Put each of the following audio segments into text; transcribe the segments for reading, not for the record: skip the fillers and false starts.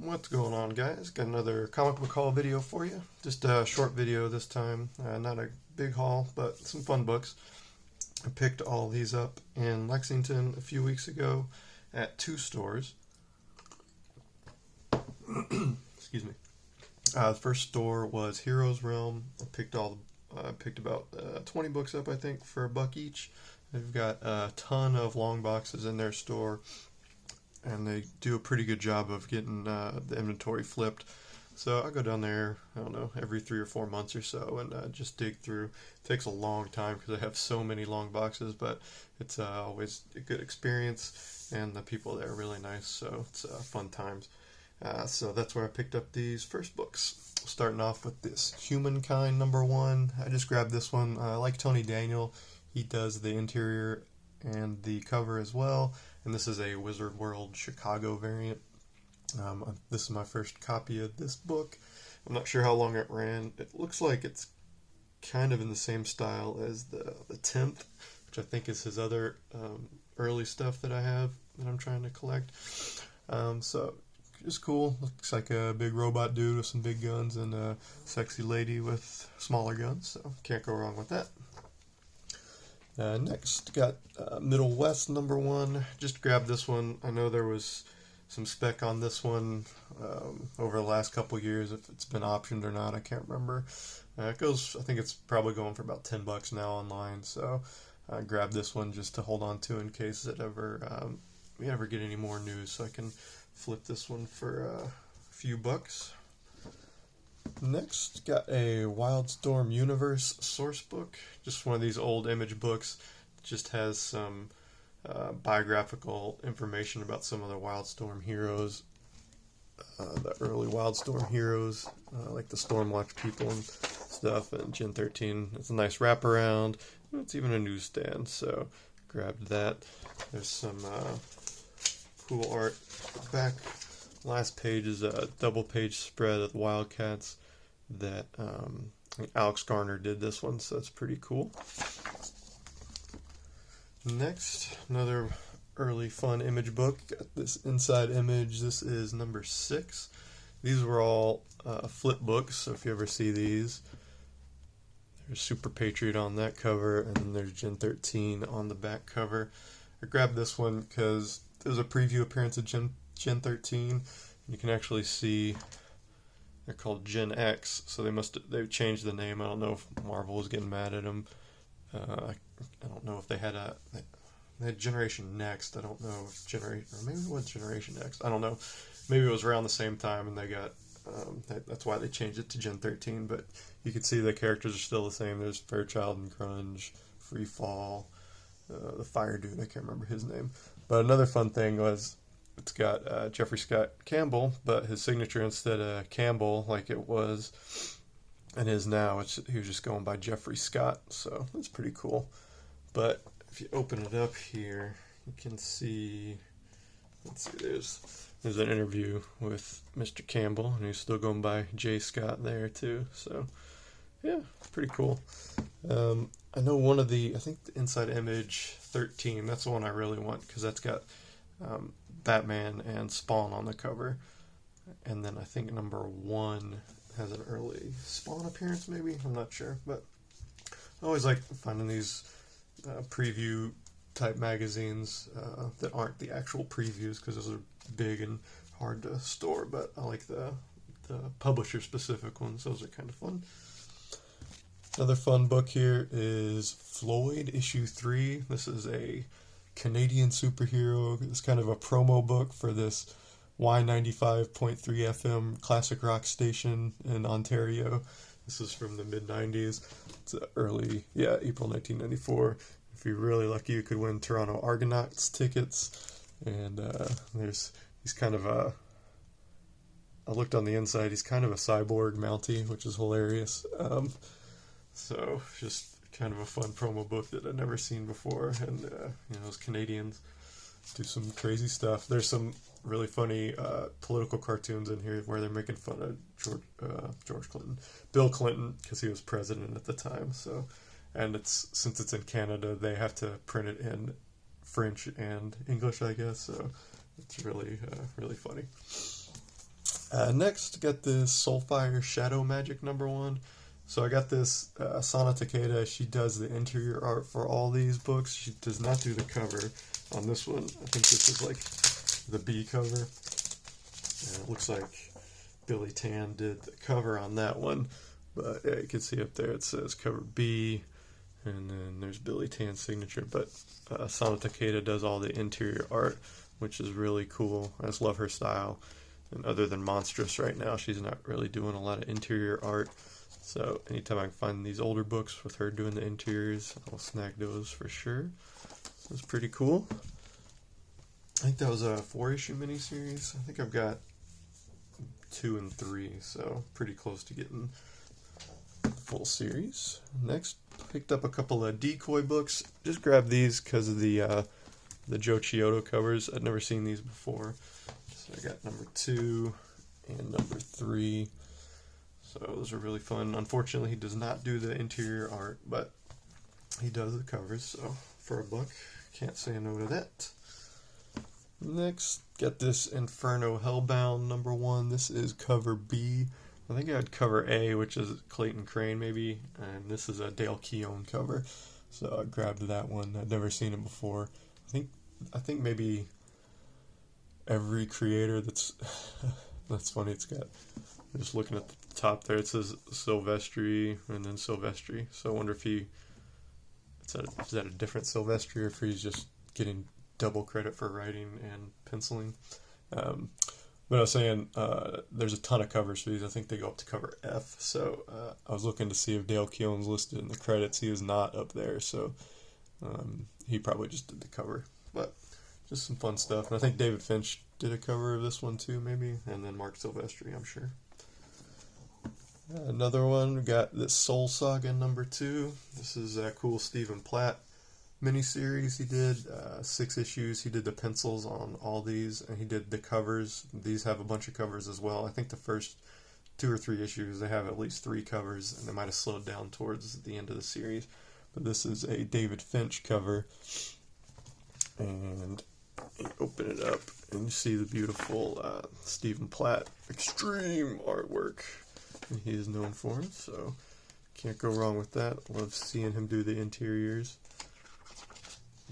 What's going on, guys? Got another comic book haul video for you. Just a short video this time. Not a big haul, but some fun books. I picked all these up in Lexington a few weeks ago at two stores. Excuse me. The first store was Heroes Realm. I picked about 20 books up, I think, for $1 each. They've got a ton of long boxes in their store, and they do a pretty good job of getting the inventory flipped. So I go down there, I don't know, every 3 or 4 months or so, and just dig through. It takes a long time because I have so many long boxes, but it's always a good experience, and the people there are really nice, so it's fun times. So that's where I picked up these first books. Starting off with this Humankind #1. I just grabbed this one. I like Tony Daniel. He does the interior and the cover as well. And this is a Wizard World Chicago variant. This is my first copy of this book. I'm not sure how long it ran. It looks like it's kind of in the same style as the 10th, which I think is his other early stuff that I have that I'm trying to collect. So it's cool. Looks like a big robot dude with some big guns and a sexy lady with smaller guns. So can't go wrong with that. Next, got Middle West #1. Just grabbed this one. I know there was some spec on this one over the last couple years. If it's been optioned or not, I can't remember. I think it's probably going for about $10 now online. So I grabbed this one just to hold on to in case we ever get any more news, so I can flip this one for a few bucks. Next, got a Wildstorm Universe source book. Just one of these old Image books. It just has some biographical information about some of the Wildstorm heroes. The early Wildstorm heroes, like the Stormwatch people and stuff, and Gen 13. It's a nice wraparound. It's even a newsstand, so grabbed that. There's some cool art back. Last page is a double-page spread of the Wildcats that I think Alex Garner did this one, so that's pretty cool. Next, another early fun Image book. Got this Inside Image. This is #6. These were all flip books, so if you ever see these, there's Super Patriot on that cover, and then there's Gen 13 on the back cover. I grabbed this one because there's a preview appearance of Gen 13. You can actually see they're called Gen X, so they've changed the name. I don't know if Marvel was getting mad at them. I don't know if they had Generation Next. I don't know if or maybe it was Generation X. I don't know. Maybe it was around the same time, and they got that's why they changed it to Gen 13. But you can see the characters are still the same. There's Fairchild and Grunge, Free Fall, the Fire Dude. I can't remember his name. But another fun thing was, it's got Jeffrey Scott Campbell, but his signature, instead of Campbell like it was and is now, he was just going by Jeffrey Scott, so that's pretty cool. But if you open it up here, you can see, let's see, there's an interview with Mr. Campbell, and he's still going by J. Scott there too, so yeah, pretty cool. I know I think the Inside Image 13, that's the one I really want, because that's got Batman and Spawn on the cover. And then I think #1 has an early Spawn appearance, maybe? I'm not sure. But I always like finding these preview type magazines that aren't the actual previews, because those are big and hard to store. But I like the publisher specific ones. Those are kind of fun. Another fun book here is Floyd issue 3. This is a Canadian superhero. It's kind of a promo book for this Y95.3 FM classic rock station in Ontario. This is from the mid-90s. It's April 1994. If you're really lucky, you could win Toronto Argonauts tickets. And he's kind of I looked on the inside, he's kind of a cyborg Mountie, which is hilarious. So just kind of a fun promo book that I'd never seen before, and those Canadians do some crazy stuff. There's some really funny political cartoons in here where they're making fun of George Clinton, Bill Clinton, because he was president at the time. So, and since it's in Canada, they have to print it in French and English, I guess. So it's really funny. Next, got this Soulfire Shadow Magic #1. So I got this Sana Takeda. She does the interior art for all these books. She does not do the cover on this one. I think this is like the B cover. And it looks like Billy Tan did the cover on that one. But yeah, you can see up there it says cover B. And then there's Billy Tan's signature. But Sana Takeda does all the interior art, which is really cool. I just love her style. And other than Monstrous right now, she's not really doing a lot of interior art. So anytime I can find these older books with her doing the interiors, I'll snag those for sure. So it's pretty cool. I think that was a 4-issue miniseries. I think I've got 2 and 3, so pretty close to getting the full series. Next, picked up a couple of Decoy books. Just grabbed these because of the Joe Chiodo covers. I'd never seen these before. So I got #2 and #3. So those are really fun. Unfortunately, he does not do the interior art, but he does the covers. So for a buck, can't say no to that. Next, get this Inferno Hellbound #1. This is cover B. I think I had cover A, which is Clayton Crane maybe, and this is a Dale Keown cover. So I grabbed that one. I'd never seen it before. I think maybe every creator that's that's funny. It's got, I'm just looking at the top there, it says Silvestri and then Silvestri. So I wonder if is that a different Silvestri, or if he's just getting double credit for writing and penciling. But I was saying, there's a ton of covers for these. I think they go up to cover F. So I was looking to see if Dale Keown's listed in the credits. He is not up there, so he probably just did the cover. But just some fun stuff. And I think David Finch did a cover of this one too, maybe. And then Mark Silvestri, I'm sure. Another one, we got this Soul Saga #2. This is a cool Stephen Platt miniseries he did. 6 issues. He did the pencils on all these, and he did the covers. These have a bunch of covers as well. I think the first 2 or 3 issues, they have at least 3 covers, and they might have slowed down towards the end of the series. But this is a David Finch cover. And you open it up, and you see the beautiful Stephen Platt extreme artwork he is known for, so can't go wrong with that. Love seeing him do the interiors.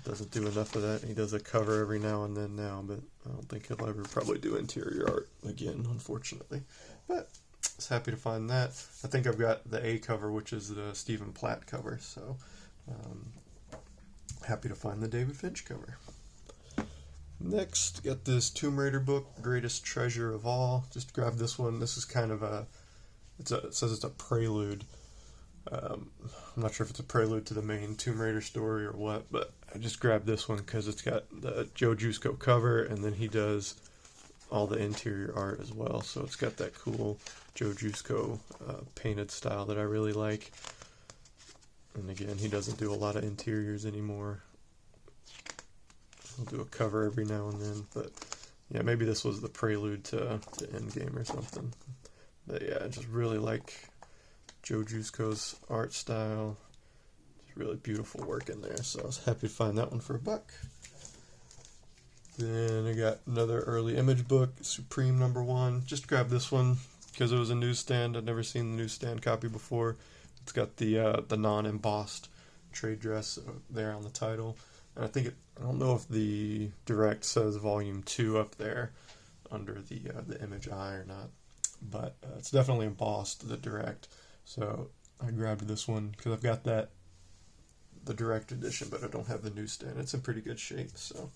Doesn't do enough of that. He does a cover every now and then now, but I don't think he'll ever probably do interior art again, unfortunately. But I was happy to find that. I think I've got the A cover, which is the Stephen Platt cover, so happy to find the David Finch cover. Next, got this Tomb Raider book, Greatest Treasure of All. Just grab this one. This is kind of it says it's a prelude. I'm not sure if it's a prelude to the main Tomb Raider story or what, but I just grabbed this one because it's got the Joe Jusko cover, and then he does all the interior art as well. So it's got that cool Joe Jusko painted style that I really like. And again, he doesn't do a lot of interiors anymore. He'll do a cover every now and then, but yeah, maybe this was the prelude to Endgame or something. But yeah, I just really like Joe Jusko's art style. It's really beautiful work in there, so I was happy to find that one for a buck. Then I got another early image book, Supreme #1. Just grabbed this one because it was a newsstand. I'd never seen the newsstand copy before. It's got the non-embossed trade dress there on the title. And I don't know if the direct says volume 2 up there under the image eye or not, but it's definitely embossed, the direct. So I grabbed this one because I've got the direct edition, but I don't have the newsstand. It's in pretty good shape, so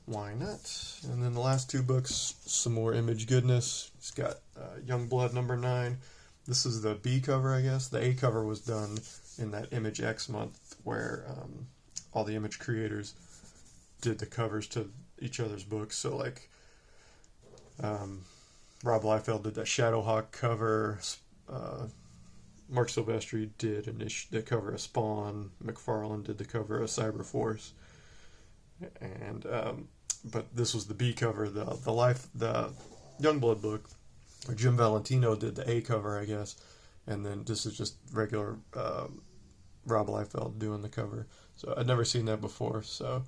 why not? And then the last 2 books, some more image goodness. It's got Youngblood #9. This is the B cover, I guess. The A cover was done in that Image X month where all the image creators did the covers to each other's books. So like Rob Liefeld did that Shadowhawk cover. Mark Silvestri did the cover of Spawn. McFarlane did the cover of Cyberforce. And but this was the B cover, the Youngblood book. Jim Valentino did the A cover, I guess, and then this is just regular Rob Liefeld doing the cover. So I'd never seen that before, so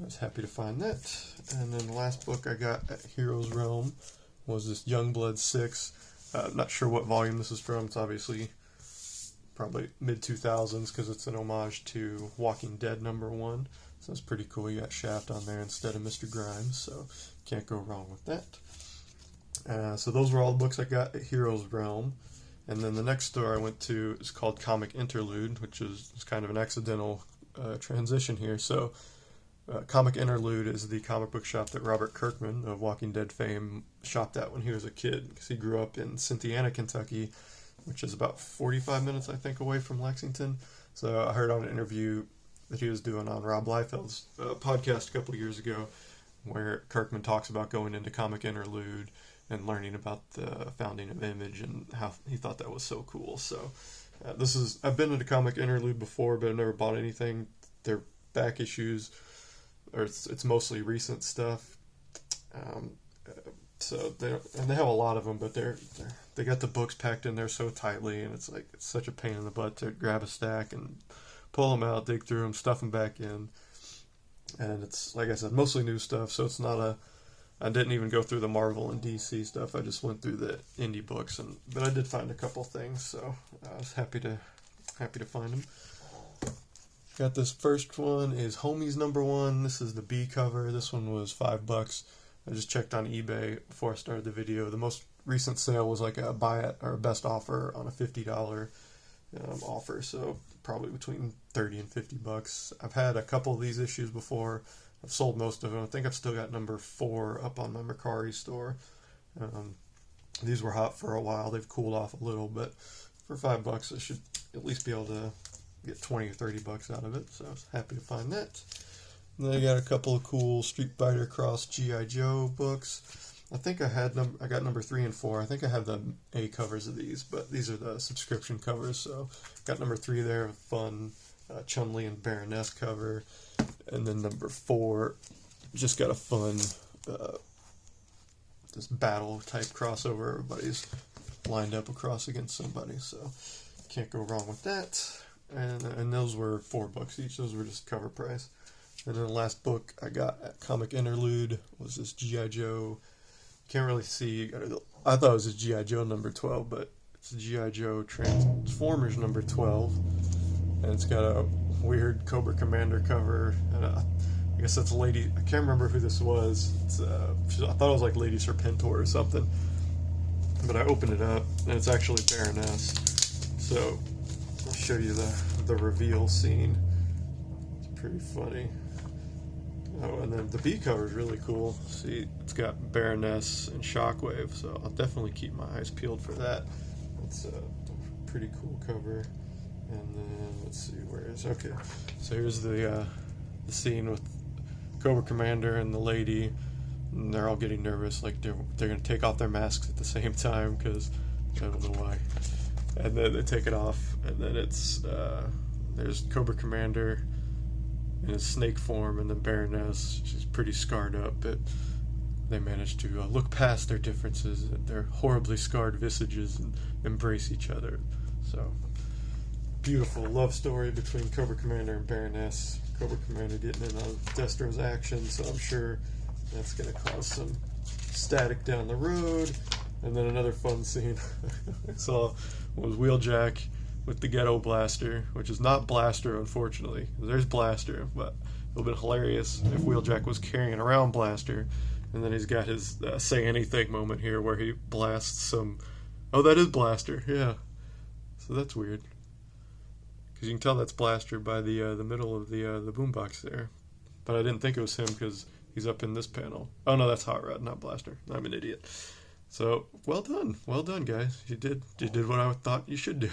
I was happy to find that. And then the last book I got at Heroes Realm was this Youngblood 6. Not sure what volume this is from. It's obviously probably mid-2000s because it's an homage to Walking Dead #1. So it's pretty cool. You got Shaft on there instead of Mr. Grimes, so can't go wrong with that. So those were all the books I got at Heroes Realm. And then the next store I went to is called Comic Interlude, which is kind of an accidental transition here. So Comic Interlude is the comic book shop that Robert Kirkman of Walking Dead fame shopped at when he was a kid, because he grew up in Cynthiana, Kentucky, which is about 45 minutes, I think, away from Lexington. So I heard on an interview that he was doing on Rob Liefeld's podcast a couple of years ago, where Kirkman talks about going into Comic Interlude and learning about the founding of Image and how he thought that was so cool. So I've been into Comic Interlude before, but I've never bought anything. Their back issues, or it's mostly recent stuff. So they have a lot of them, but they got the books packed in there so tightly, and it's such a pain in the butt to grab a stack and pull them out, dig through them, stuff them back in. And it's, like I said, mostly new stuff, so it's not I didn't even go through the Marvel and DC stuff. I just went through the indie books, but I did find a couple things, so I was happy to find them. Got this first one is Homies #1. This is the B cover. This one was $5. I just checked on eBay before I started the video. The most recent sale was like a buy it or best offer on a $50 offer, so probably between $30 and $50. I've had a couple of these issues before. I've sold most of them. I think I've still got #4 up on my Mercari store. These were hot for a while. They've cooled off a little, but for $5, I should at least be able to get 20 or 30 bucks out of it. So I was happy to find that. And then I got a couple of cool Street Fighter Cross G.I. Joe books. I think I got #3 and 4. I think I have the A covers of these, but these are the subscription covers. So got #3 there, a fun Chun-Li and Baroness cover. And then #4 just got a fun this battle type crossover. Everybody's lined up across against somebody, so can't go wrong with that. And those were $4 each. Those were just cover price. And then the last book I got at Comic Interlude was this G.I. Joe. Can't really see. I thought it was a G.I. Joe #12, but it's a G.I. Joe Transformers #12. And it's got a weird Cobra Commander cover. And I guess that's a lady. I can't remember who this was. I thought it was like Lady Serpentor or something. But I opened it up, and it's actually Baroness. So I'll show you the reveal scene. It's pretty funny. Oh, and then the B cover is really cool. See, it's got Baroness and Shockwave, so I'll definitely keep my eyes peeled for that. It's a pretty cool cover. And then let's see, okay. So here's the scene with Cobra Commander and the lady, and they're all getting nervous, like they're gonna take off their masks at the same time, because I don't know why. And then they take it off, and then it's there's Cobra Commander in his snake form, and then Baroness. She's pretty scarred up, but they manage to look past their differences, their horribly scarred visages, and embrace each other. So, beautiful love story between Cobra Commander and Baroness. Cobra Commander getting in on Destro's action, so I'm sure that's going to cause some static down the road. And then another fun scene I saw was Wheeljack with the Ghetto Blaster, which is not Blaster, unfortunately. There's Blaster, but it would have been hilarious if Wheeljack was carrying around Blaster. And then he's got his say anything moment here where he blasts some... Oh, that is Blaster, yeah. So that's weird. Because you can tell that's Blaster by the middle of the boombox there. But I didn't think it was him because he's up in this panel. Oh no, that's Hot Rod, not Blaster. I'm an idiot. So, well done, guys. You did what I thought you should do.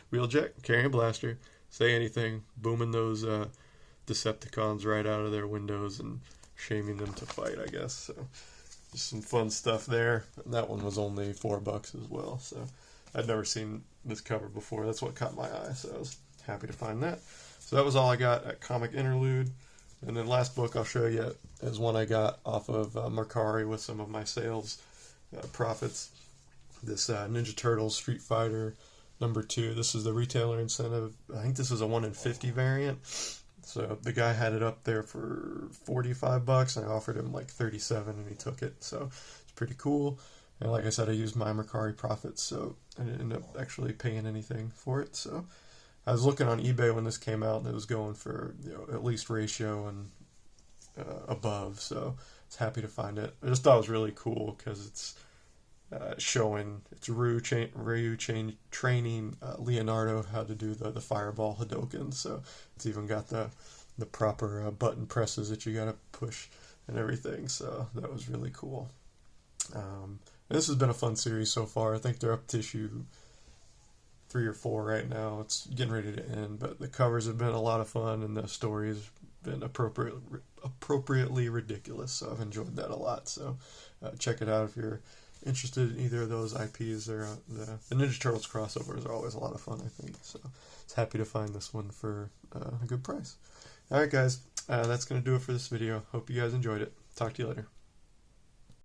Wheeljack, carrying a blaster, say anything, booming those Decepticons right out of their windows and shaming them to fight, I guess. So, just some fun stuff there. And that one was only $4 as well. So, I'd never seen this cover before. That's what caught my eye. So, I was happy to find that. So, that was all I got at Comic Interlude. And then last book I'll show you is one I got off of Mercari with some of my sales profits. This Ninja Turtles Street Fighter #2. This is the retailer incentive. I think this is a 1 in 50 variant. So the guy had it up there for $45, and I offered him like $37, and he took it. So it's pretty cool. And like I said, I used my Mercari profits, so I didn't end up actually paying anything for it. So I was looking on eBay when this came out, and it was going for, you know, at least ratio and above. So I was happy to find it. I just thought it was really cool because it's showing it's Ryu training Leonardo how to do the fireball Hadoken. So it's even got the proper button presses that you got to push and everything. So that was really cool. This has been a fun series so far. I think they're up to issue 3 or 4 right now. It's getting ready to end, but the covers have been a lot of fun, and the story has been appropriately ridiculous. So I've enjoyed that a lot. So check it out if you're interested in either of those IPs. Or the Ninja Turtles crossovers are always a lot of fun, I think. So I was happy to find this one for a good price. All right, guys, that's going to do it for this video. Hope you guys enjoyed it. Talk to you later.